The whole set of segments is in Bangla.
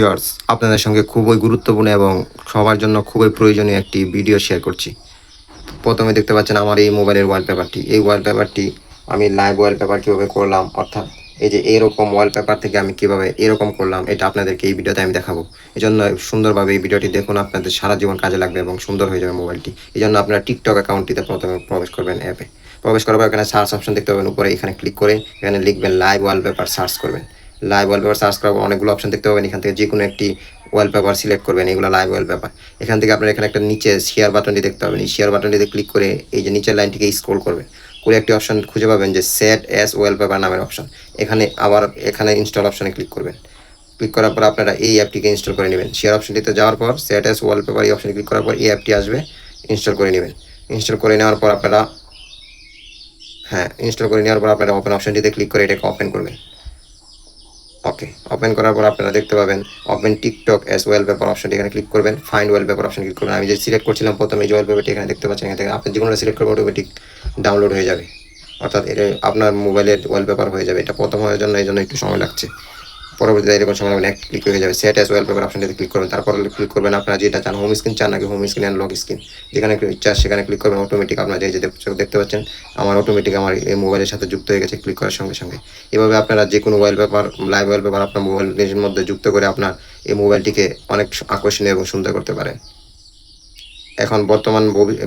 ভিউয়ার্স, আপনাদের সঙ্গে খুবই গুরুত্বপূর্ণ এবং সবার জন্য খুবই প্রয়োজনীয় একটি ভিডিও শেয়ার করছি। প্রথমে দেখতে পাচ্ছেন আমার এই মোবাইলের ওয়ালপেপারটি। এই ওয়ালপেপারটি আমি লাইভ ওয়ালপেপার কীভাবে করলাম, অর্থাৎ এই যে এরকম ওয়ালপেপার থেকে আমি কীভাবে এরকম করলাম, এটা আপনাদেরকে এই ভিডিওতে আমি দেখাবো। এজন্য সুন্দরভাবে এই ভিডিওটি দেখুন, আপনাদের সারা জীবন কাজে লাগবে এবং সুন্দর হয়ে যাবে মোবাইলটি। এজন্য আপনারা টিকটক অ্যাকাউন্টটিতে প্রথমে প্রবেশ করবেন। অ্যাপে প্রবেশ করার পর এখানে সার্চ অপশন দেখতে পাবেন উপরে, এখানে ক্লিক করে এখানে লিখবেন লাইভ ওয়ালপেপার, সার্চ করবেন। লাইভ ওয়ালপেপার সার্চ করার পর অনেকগুলো অপশন দেখতে পাবেন, এখান থেকে যে কোনো একটি ওয়ালপেপার সিলেক্ট করবেন। এগুলো লাইভ ওয়ালপেপার। এখান থেকে আপনার এখানে একটা নিচে শেয়ার বাটনটি দেখতে পাবেন। এই শেয়ার বাটনটিতে ক্লিক করে এই যে নিচের লাইনটিকে স্ক্রল করবেন, করে একটি অপশন খুঁজে পাবেন যে সেট অ্যাজ ওয়ালপেপার নামের অপশন। এখানে ইনস্টল অপশনে ক্লিক করবেন। ক্লিক করার পর আপনারা এই অ্যাপটিকে ইনস্টল করে নেবেন। শেয়ার অপশনটিতে যাওয়ার পর সেট অ্যাজ ওয়ালপেপার এই অপশনে ক্লিক করার পর এই অ্যাপটি আসবে, ইনস্টল করে নেবেন। ইনস্টল করে নেওয়ার পর আপনারা ওপেন অপশনটিতে ক্লিক করে এটাকে ওপেন করবেন। ওকে, ওপেন করার পর আপনারা দেখতে পাবেন ওপেন টিকটক অ্যাজ ওয়ালপেপার অপশনটি, এখানে ক্লিক করবেন। ফাইন্ড ওয়ালপেপার অপশন ক্লিক করবেন। আমি যে সিলেক্ট করছিলাম প্রথমে যে ওয়ালপেপারটি এখানে দেখতে পাচ্ছেন, এখান থেকে আপনি যেগুলো সিলেক্ট করবেন অটোমেটিক ডাউনলোড হয়ে যাবে, অর্থাৎ এটা আপনার মোবাইলের ওয়ালপেপার হয়ে যাবে। এটা প্রথম হওয়ার জন্য এই জন্য একটু সময় লাগছে। পরবর্তীতে এরকম সময় লাগবে, একটা ক্লিক হয়ে যাবে। সেট অ্যাজ ওয়ালপেপার অপশনটিতে ক্লিক করবেন। তারপর ক্লিক করবেন আপনারা যেটা চান, হোম স্ক্রিন চান নাকি home screen and lock screen, যেখানে ইচ্ছা সেখানে ক্লিক করবেন। অটোমেটিক আপনারা যে দেখতে পাচ্ছেন আমার অটোমেটিক আমার এই মোবাইলের সাথে যুক্ত হয়ে গেছে ক্লিক করার সঙ্গে সঙ্গে। এভাবে আপনারা যে কোনো ওয়ালপেপার, লাইভ ওয়ালপেপার আপনার মোবাইলের মধ্যে যুক্ত করে আপনার এই মোবাইলটিকে অনেক আকর্ষণীয় এবং সুন্দর করতে পারেন। এখন বর্তমান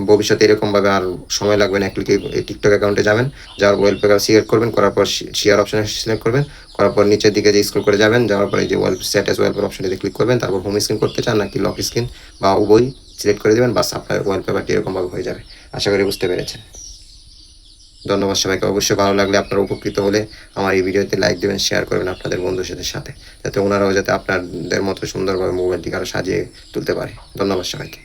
ভবিষ্যতে এরকমভাবে আর সময় লাগবে না। ক্লিক এই টিকটক অ্যাকাউন্টে যাবেন, যাওয়ার ওয়ালপেপার সিলেক্ট করবেন, করার পর শেয়ার অপশনে সিলেক্ট করবেন, করার পর নিচের দিকে যে স্ক্রল করে যাবেন, যাওয়ার পরে যে সেট অ্যাজ ওয়ালপেপার অপশনটিতে ক্লিক করবেন। তারপর হোম স্ক্রিন করতে চান নাকি লক স্ক্রিন বা উভয় সিলেক্ট করে দেবেন, বাস আপনার ওয়ালপেপারটি এরকমভাবে হয়ে যাবে। আশা করি বুঝতে পেরেছেন। ধন্যবাদ সবাইকে। অবশ্যই ভালো লাগলে, আপনারা উপকৃত হলে আমার এই ভিডিওতে লাইক দেবেন, শেয়ার করবেন আপনাদের বন্ধুদের সাথে, যাতে ওনারাও যাতে আপনাদের মতো সুন্দরভাবে মোবাইলটিকে আরও সাজিয়ে তুলতে পারে। ধন্যবাদ সবাইকে।